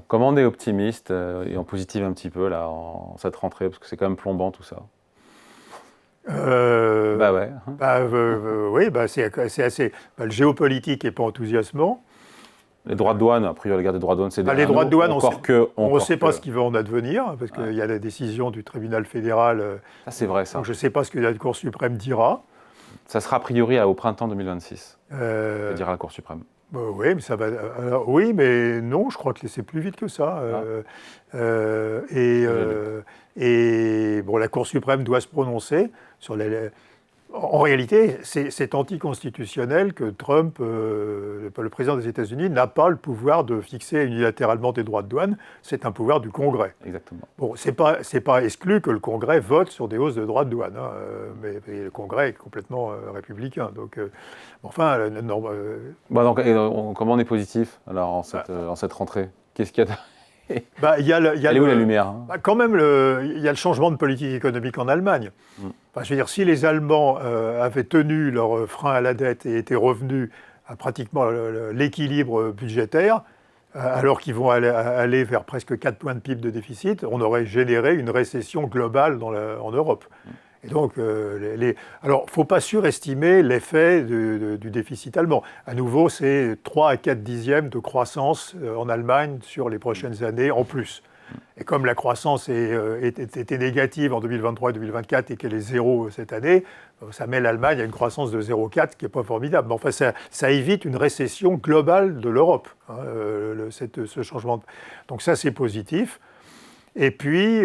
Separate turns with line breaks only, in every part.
Comment on est optimiste et on positive un petit peu là, en cette rentrée, parce que c'est quand même plombant tout ça. Bah ouais.
Oui, c'est assez. Le géopolitique n'est pas enthousiasmant.
Les droits de douane, a priori, la guerre des droits de douane, c'est
Les droits de douane, on ne sait pas ce
qui
qui va en advenir, parce qu'il y a la décision du tribunal fédéral.
Ça, c'est vrai, ça.
Donc je ne sais pas ce que la Cour suprême dira.
Ça sera a priori au printemps 2026, que dira la Cour suprême.
Oui, mais ça va. Oui, mais non, je crois que c'est plus vite que ça. Et bon, la Cour suprême doit se prononcer sur les. En réalité, c'est anticonstitutionnel que Trump, le président des États-Unis, n'a pas le pouvoir de fixer unilatéralement des droits de douane. C'est un pouvoir du Congrès.
Exactement.
Bon, c'est pas exclu que le Congrès vote sur des hausses de droits de douane, hein, mais le Congrès est complètement républicain. Donc, enfin,
donc, comment on est positif alors en cette rentrée? Qu'est-ce qu'il y a
elle
est où la lumière, hein?
Quand même, il y a le changement de politique économique en Allemagne. Enfin, je veux dire, si les Allemands avaient tenu leur frein à la dette et étaient revenus à pratiquement l'équilibre budgétaire, alors qu'ils vont aller vers presque 4 points de PIB de déficit, on aurait généré une récession globale en Europe. Et donc, alors, il ne faut pas surestimer l'effet du déficit allemand. À nouveau, c'est 3 à 4 dixièmes de croissance en Allemagne sur les prochaines années en plus. Et comme la croissance était négative en 2023 et 2024 et qu'elle est zéro cette année, ça met l'Allemagne à une croissance de 0,4 qui n'est pas formidable. Mais enfin, ça évite une récession globale de l'Europe, hein, ce changement. Donc ça, c'est positif. Et puis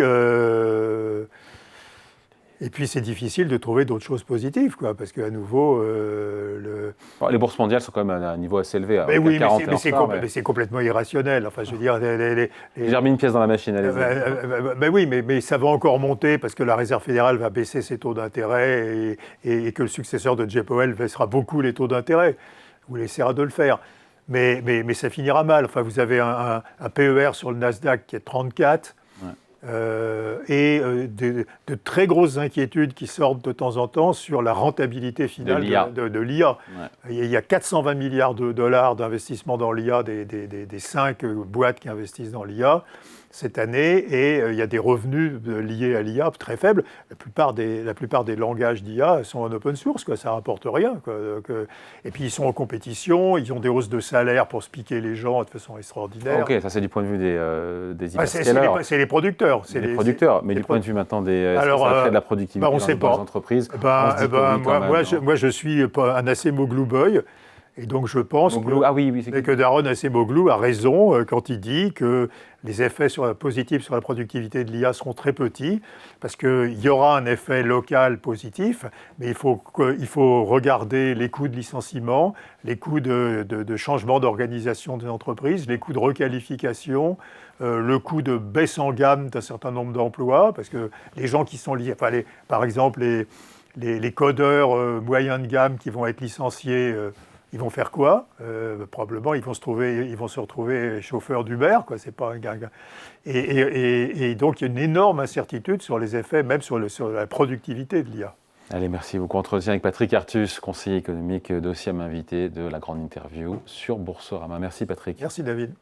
c'est difficile de trouver d'autres choses positives, quoi, parce qu'à nouveau,
les bourses mondiales sont quand même à un niveau assez élevé.
Mais oui, mais c'est complètement irrationnel. Enfin, je veux dire,
j'ai remis une pièce dans la machine.
Oui, mais ça va encore monter parce que la Réserve fédérale va baisser ses taux d'intérêt et que le successeur de Jay Powell baissera beaucoup les taux d'intérêt, ou essaiera de le faire. Mais ça finira mal. Enfin, vous avez un PER sur le Nasdaq qui est 34. De très grosses inquiétudes qui sortent de temps en temps sur la rentabilité finale de l'IA.
Ouais.
Il y a 420 milliards de dollars d'investissement dans l'IA des 5 boîtes qui investissent dans l'IA cette année, et il y a des revenus liés à l'IA très faibles. La plupart des langages d'IA sont en open source, quoi, ça ne rapporte rien, quoi. Donc, et puis ils sont en compétition, ils ont des hausses de salaire pour se piquer les gens de façon extraordinaire.
Ok, ça c'est du point de vue des hyperscalers.
C'est les producteurs.
C'est les producteurs, mais du point de vue maintenant ça crée de la productivité dans les entreprises.
Moi, je suis un Acemoglu boy. Et donc je pense que Daron Acemoglu a raison quand il dit que les effets positifs sur la productivité de l'IA seront très petits, parce qu'il y aura un effet local positif, mais il faut regarder les coûts de licenciement, les coûts de changement d'organisation des entreprises, les coûts de requalification, le coût de baisse en gamme d'un certain nombre d'emplois, parce que les gens qui sont liés, par exemple les codeurs moyens de gamme qui vont être licenciés, ils vont faire quoi? Probablement, ils vont se retrouver chauffeurs d'Uber, quoi. C'est pas un gars. Et donc, il y a une énorme incertitude sur les effets, même sur la productivité de l'IA.
Allez, merci beaucoup. Entretien avec Patrick Artus, conseiller économique, deuxième invité de la grande interview sur Boursorama. Merci Patrick.
Merci David.